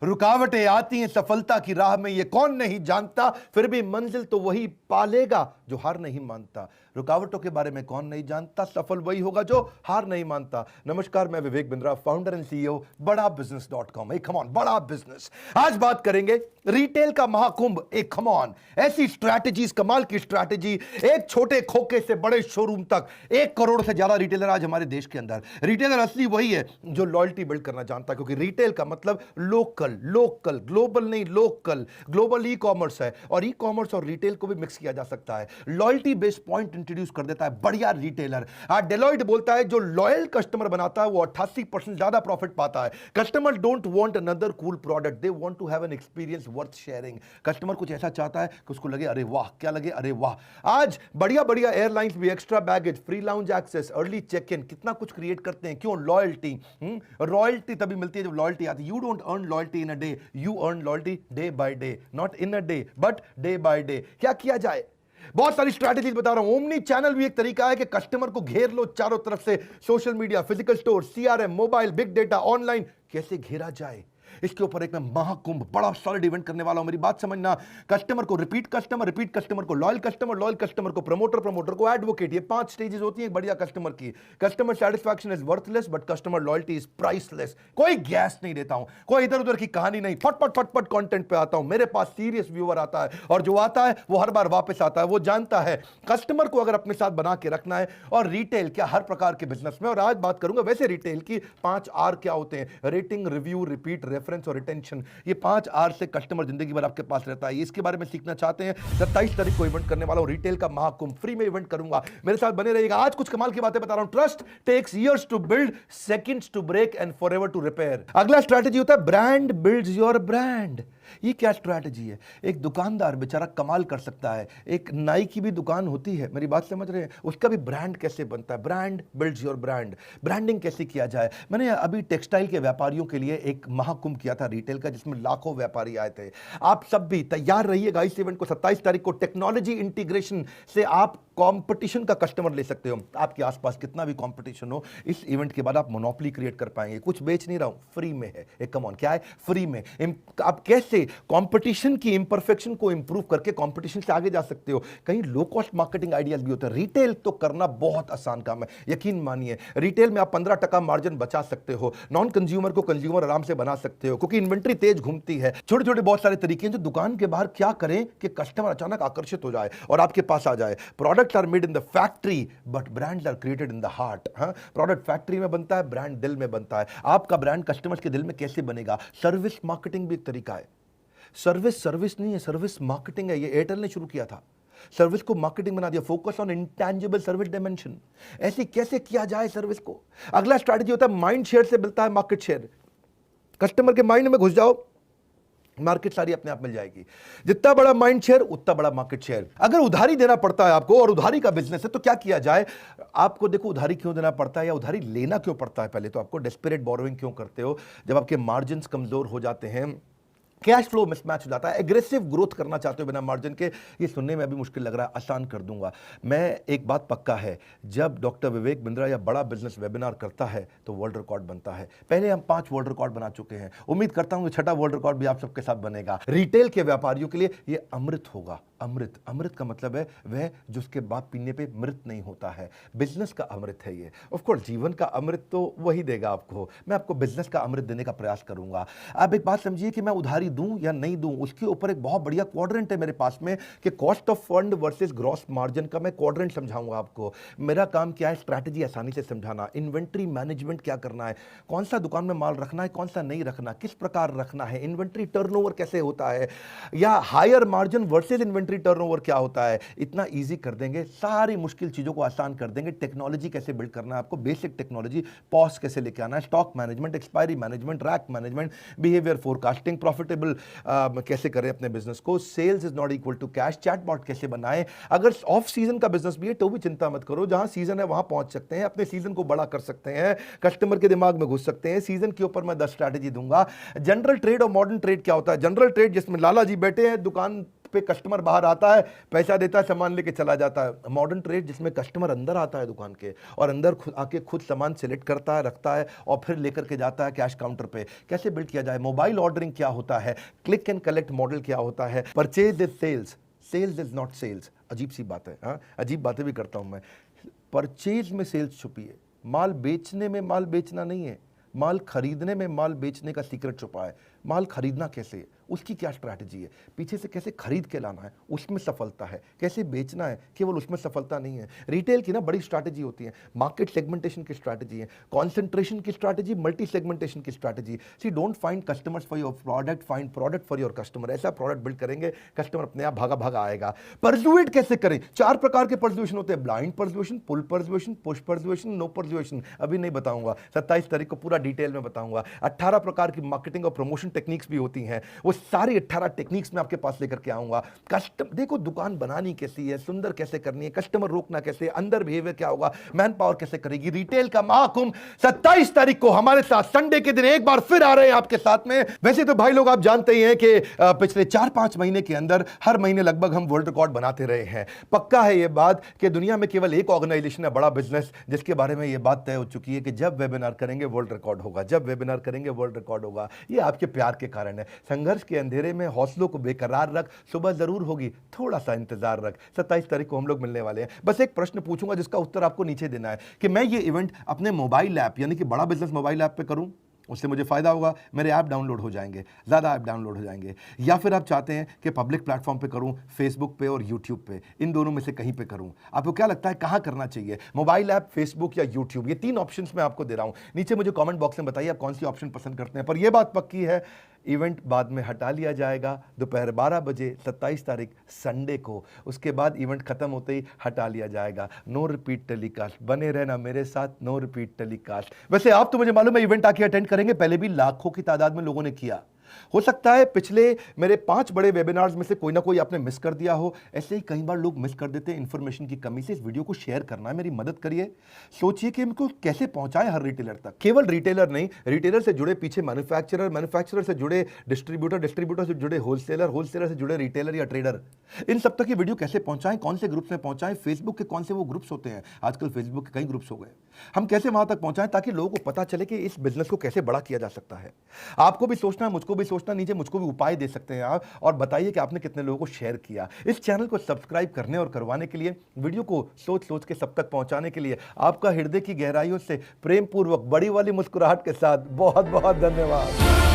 रुकावटें आती हैं सफलता की राह में, ये कौन नहीं जानता, फिर भी मंजिल तो वही पालेगा जो हार नहीं मानता। रुकावटों के बारे में कौन नहीं जानता, सफल वही होगा जो हार नहीं मानता। नमस्कार, मैं Vivek Bindra, founder and CEO बड़ा बिजनेस.com। कम ऑन, बड़ा बिजनेस। आज बात करेंगे रिटेल का महाकुंभ। एक कम ऑन, ऐसी स्ट्रैटेजीज, कमाल की स्ट्रैटेजी, एक छोटे खोखे से बड़े शोरूम तक, 1 करोड़ से ज्यादा रिटेलर आज हमारे देश के अंदर। रिटेलर असली वही है जो लॉयल्टी बिल्ड करना जानता है, क्योंकि रिटेल का मतलब लोकल, लोकल, ग्लोबल नहीं, लोकल। ग्लोबल ई कॉमर्स है और ई कॉमर्स और रिटेल को भी मिक्स किया जा सकता है। लॉयल्टी बेस्ड पॉइंट इंट्रोड्यूस कर देता है बढ़िया रिटेलर। आज डेलॉयट बोलता है जो लॉयल कस्टमर बनाता है वो 88% ज्यादा प्रॉफिट पाता है। Customer don't want another cool product, they want to have an experience worth sharing. Customer कुछ ऐसा चाहता है कि उसको लगे अरे वाह, क्या लगे अरे वाह। आज बढ़िया बढ़िया एयरलाइंस भी extra baggage, free lounge access, early check in, कितना कुछ क्रिएट करते हैं। क्यों? लॉयल्टी। रॉयल्टी तभी मिलती है जब लॉयल्टी आती है। You don't earn loyalty in a day, you earn loyalty day by day, not in a day but day by day. क्या किया जाए? बहुत सारी स्ट्रैटेजीज बता रहा हूं। ओमनी चैनल भी एक तरीका है कि कस्टमर को घेर लो चारों तरफ से। Social media, physical store, CRM, mobile, big data, online, कैसे घेरा जाए, इसके ऊपर एक मैं महाकुंभ, बड़ा सॉलिड इवेंट करने वाला हूं। मेरी बात समझना। कस्टमर को रिपीट कस्टमर को लॉयल कस्टमर को प्रमोटर को एडवोकेट, ये 5 स्टेजेस होती हैं एक बढ़िया कस्टमर की। Customer satisfaction is worthless but customer loyalty is priceless. कोई गैस नहीं देता हूं, कोई इधर उधर की कहानी नहीं, फटफट कंटेंट पे आता हूं। मेरे पास सीरियस व्यूअर आता है और जो आता है वो हर बार वापस आता है। वो जानता है कस्टमर को अगर अपने साथ बना के रखना है। और रिटेल क्या, हर प्रकार के बिजनेस में। और आज बात करूंगा वैसे रिटेल की 5 आर क्या होते हैं। रेटिंग, रिव्यू, रिपीट, रेफरेंस और रिटेंशन। ये 5 आर से कस्टमर जिंदगी भर आपके पास रहता है। इसके बारे में सीखना चाहते हैं, 27 तारीख को इवेंट करने वाला हूं, रिटेल का महाकुंभ। फ्री में इवेंट करूंगा, मेरे साथ बने रहिएगा। आज कुछ कमाल की बातें बता रहा हूं। Trust takes years to build, seconds to break and forever to repair. अगला स्ट्रैटेजी होता है ब्रांड बिल्ड्स योर ब्रांड। ये क्या स्ट्रैटेजी है? एक दुकानदार बेचारा कमाल कर सकता है। एक नाई की भी दुकान होती है, मेरी बात समझ रहे हैं, उसका भी ब्रांड कैसे बनता है। Brand builds your brand. Branding कैसे किया जाए? मैंने अभी टेक्सटाइल के व्यापारियों के लिए एक महाकुंभ किया था रिटेल का, जिसमें लाखों व्यापारी आए थे। आप सब भी तैयार रहिएगा इस इवेंट को। 27 तारीख को टेक्नोलॉजी इंटीग्रेशन से आप कंपटीशन का कस्टमर ले सकते हो। आपके आसपास कितना भी कंपटीशन हो, इस इवेंट के बाद आप मोनोपोली क्रिएट कर पाएंगे। कुछ बेच नहीं रहा हूं, फ्री में है। एक कम ऑन, क्या है? फ्री में। आप कैसे कंपटीशन की इंपरफेक्शन को इंप्रूव करके कंपटीशन से आगे जा सकते हो। कहीं लो कॉस्ट मार्केटिंग आइडियाज भी होते हैं। रिटेल तो करना बहुत आसान काम है, यकीन मानिए। रिटेल में आप 15% मार्जिन बचा सकते हो। नॉन कंज्यूमर को कंज्यूमर आराम से बना सकते हो, क्योंकि इन्वेंट्री तेज घूमती है। छोटे छोटे बहुत सारे तरीके हैं जो दुकान के बाहर क्या करें कि कस्टमर अचानक आकर्षित हो जाए और आपके पास आ जाए। Products are made in the factory but brands are created in the heart. Product factory में बनता है, ब्रांड दिल में बनता है। आपका ब्रांड कस्टमर्स के दिल में कैसे बनेगा? सर्विस मार्केटिंग भी एक तरीका है। सर्विस नहीं है, सर्विस मार्केटिंग है। ये एयरटेल ने शुरू किया था, सर्विस को मार्केटिंग बना दिया। Focus on intangible service dimension. ऐसे कैसे किया जाए सर्विस को? अगला स्ट्रैटेजी होता है माइंड शेयर से मिलता है मार्केट शेयर। कस्टमर के माइंड में घुस जाओ, मार्केट सारी अपने आप मिल जाएगी। जितना बड़ा माइंड शेयर उतना बड़ा मार्केट शेयर। अगर उधारी देना पड़ता है आपको और उधारी का बिजनेस है तो क्या किया जाए? आपको देखो, उधारी क्यों देना पड़ता है या उधारी लेना क्यों पड़ता है? पहले तो आपको डेस्परेट बोरोइंग क्यों करते हो? जब आपके मार्जिन कमजोर हो जाते हैं, कैश फ्लो मिसमैच हो जाता है, एग्रेसिव ग्रोथ करना चाहते हो बिना मार्जिन के। ये सुनने में अभी मुश्किल लग रहा है, आसान कर दूंगा मैं। एक बात पक्का है, जब डॉक्टर विवेक बिंद्रा या बड़ा बिजनेस वेबिनार करता है तो वर्ल्ड रिकॉर्ड बनता है। पहले हम 5 वर्ल्ड रिकॉर्ड बना चुके हैं, उम्मीद करता हूं कि 6ठा वर्ल्ड रिकॉर्ड भी आप सबके साथ बनेगा। रिटेल के व्यापारियों के लिए ये अमृत होगा। अमृत, अमृत का मतलब है वह जिसके बाद पीने पे मृत नहीं होता है। बिजनेस का अमृत है ये। ऑफ कोर्स जीवन का अमृत तो वही देगा आपको, मैं आपको बिजनेस का अमृत देने का प्रयास करूंगा। आप एक बात समझिए कि मैं उधारी दूं या नहीं दूं, उसके ऊपर एक बहुत बढ़िया क्वाड्रेंट है मेरे पास में कि cost of fund versus gross margin का मैं क्वाड्रेंट समझाऊंगा आपको। मेरा काम क्या है? स्ट्रैटेजी आसानी से समझाना। इन्वेंट्री मैनेजमेंट क्या करना है, कौन सा दुकान में माल रखना है, कौन सा नहीं रखना, किस प्रकार रखना है, इन्वेंट्री टर्नओवर कैसे होता है, या higher margin versus inventory turnover क्या होता है। इतना इजी कर देंगे, सारी मुश्किल चीजों को आसान कर देंगे। टेक्नोलॉजी कैसे बिल्ड करना है आपको, बेसिक टेक्नोलॉजी, पॉज कैसे लेके आना है, stock management, expiry management, rack management, behaviour forecasting, profitable कैसे करें अपने बिजनेस को, sales is not equal to cash, chatbot कैसे बनाएं। अगर ऑफ सीजन का बिजनेस भी है तो भी चिंता मत करो, जहां सीजन है वहां पहुंच सकते हैं, अपने सीजन को बड़ा कर सकते हैं, कस्टमर के दिमाग में घुस सकते हैं। सीजन के ऊपर मैं 10 स्ट्रैटेजी दूंगा। जनरल ट्रेड और मॉडर्न ट्रेड क्या होता है? जनरल ट्रेड जिसमें लाला जी बैठे हैं, दुकान पे कस्टमर बाहर आता है, पैसा देता है, सामान लेके चला जाता है। मॉडर्न ट्रेड जिसमें कस्टमर अंदर आता है दुकान के और अंदर आके खुद सामान सिलेक्ट करता है, रखता है और फिर लेकर के जाता है कैश काउंटर पे। कैसे बिल्ड किया जाए? मोबाइल ऑर्डरिंग क्या होता है? क्लिक एंड कलेक्ट मॉडल क्या होता है? Purchase is sales, sales is not sales. अजीब सी बात है, हाँ, अजीब बातें भी करता हूं मैं। परचेज में सेल्स छुपी है, माल बेचने में माल बेचना नहीं है, माल खरीदने में माल बेचने का सीक्रेट छुपा है। माल खरीदना कैसे है, उसकी क्या स्ट्रैटेजी है, पीछे से कैसे खरीद के लाना है, उसमें सफलता है। कैसे बेचना है, केवल उसमें सफलता नहीं है। रिटेल की ना बड़ी स्ट्रैटेजी होती है, मार्केट सेगमेंटेशन की स्ट्रैटेजी है, कॉन्सेंट्रेशन की स्ट्रैटेजी, मल्टी सेगमेंटेशन की strategy. See don't find customers for your product, find product for your customer. ऐसा प्रोडक्ट बिल्ड करेंगे, कस्टमर अपने आप भागा भागा आएगा। परसुएट कैसे करें? 4 प्रकार के परसुएशन होते हैं, blind persuasion, pull persuasion, push persuasion, no persuasion. अभी नहीं बताऊंगा, 27 तारीख को पूरा डिटेल में बताऊंगा। 18 प्रकार की मार्केटिंग और प्रमोशन टेक्निक्स भी होती हैं, वो सारी 18 टेक्निक्स में आपके पास लेकर के आऊंगा। देखो दुकान बनानी कैसी है, सुंदर कैसे करनी है, कस्टमर रोकना कैसे, अंदर बिहेवियर क्या होगा, मैन पावर कैसे करेगी। रिटेल का महाकुंभ 27 तारीख को हमारे साथ संडे के दिन एक बार फिर आ रहे हैं आपके साथ में। वैसे तो भाई लोग आप जानते ही हैं कि पिछले 4-5 महीने के अंदर हर महीने लगभग हम वर्ल्ड रिकॉर्ड बनाते रहे हैं। पक्का है यह बात कि दुनिया में केवल एक ऑर्गेनाइजेशन है, बड़ा बिजनेस, जिसके बारे में यह बात तय हो चुकी है कि जब वेबिनार करेंगे वर्ल्ड रिकॉर्ड होगा, जब वेबिनार करेंगे वर्ल्ड रिकॉर्ड होगा। यह आपके प्यार के कारण है। संघर्ष के अंधेरे में हौसलों को बेकरार रख, सुबह जरूर होगी, थोड़ा सा इंतजार रख। 27 तारीख को हम लोग मिलने वाले हैं। बस एक प्रश्न पूछूंगा जिसका उत्तर आपको नीचे देना है कि मैं ये इवेंट अपने मोबाइल ऐप यानी कि बड़ा बिजनेस मोबाइल ऐप पे करूं, उससे मुझे फायदा होगा, मेरे ऐप डाउनलोड हो जाएंगे, ज़्यादा ऐप डाउनलोड हो जाएंगे, या फिर आप चाहते हैं कि पब्लिक प्लेटफॉर्म पे करूं, फेसबुक पे और यूट्यूब पे, इन दोनों में से कहीं पे करूं? आपको क्या लगता है कहां करना चाहिए? मोबाइल ऐप, फेसबुक या यूट्यूब? ये 3 ऑप्शंस मैं आपको दे रहा हूं। नीचे मुझे कमेंट बॉक्स में बताइए आप कौन सी ऑप्शन पसंद करते हैं। पर यह बात पक्की है, इवेंट बाद में हटा लिया जाएगा दोपहर 12 बजे 27 तारीख संडे को। उसके बाद इवेंट खत्म होते ही हटा लिया जाएगा। No repeat telecast. बने रहना मेरे साथ, नो रिपीट टेलीकास्ट। वैसे आप तो मुझे मालूम है इवेंट आके अटेंड करेंगे, पहले भी लाखों की तादाद में लोगों ने किया। हो सकता है पिछले मेरे 5 बड़े वेबिनार्स में से कोई ना कोई आपने मिस कर दिया हो। ऐसे ही कई बार लोग मिस कर देते हैं इंफॉर्मेशन की कमी से। इस वीडियो को शेयर करना है, मेरी मदद करिए। सोचिए कि इनको कैसे पहुंचाएं हर रिटेलर तक। केवल रिटेलर नहीं, रिटेलर से जुड़े पीछे मैन्युफैक्चरर, मैन्युफैक्चरर से जुड़े डिस्ट्रीब्यूटर, डिस्ट्रीब्यूटर से जुड़े होलसेलर, होलसेलर से जुड़े रिटेलर या ट्रेडर। इन सब तक ये वीडियो कैसे पहुंचाएं, कौन से ग्रुप्स में पहुंचाएं, फेसबुक के कौन से वो ग्रुप्स होते हैं, आजकल फेसबुक के कई ग्रुप्स हो गए, हम कैसे वहां तक पहुंचाएं ताकि लोगों को पता चले कि इस बिजनेस को कैसे बड़ा किया जा सकता है। आपको भी सोचना है, मुझको भी सोचना, नीचे मुझको भी उपाय दे सकते हैं आप, और बताइए कि आपने कितने लोगों को शेयर किया। इस चैनल को सब्सक्राइब करने और करवाने के लिए, वीडियो को सोच सोच के सब तक पहुंचाने के लिए आपका हृदय की गहराइयों से प्रेम पूर्वक बड़ी वाली मुस्कुराहट के साथ बहुत बहुत धन्यवाद।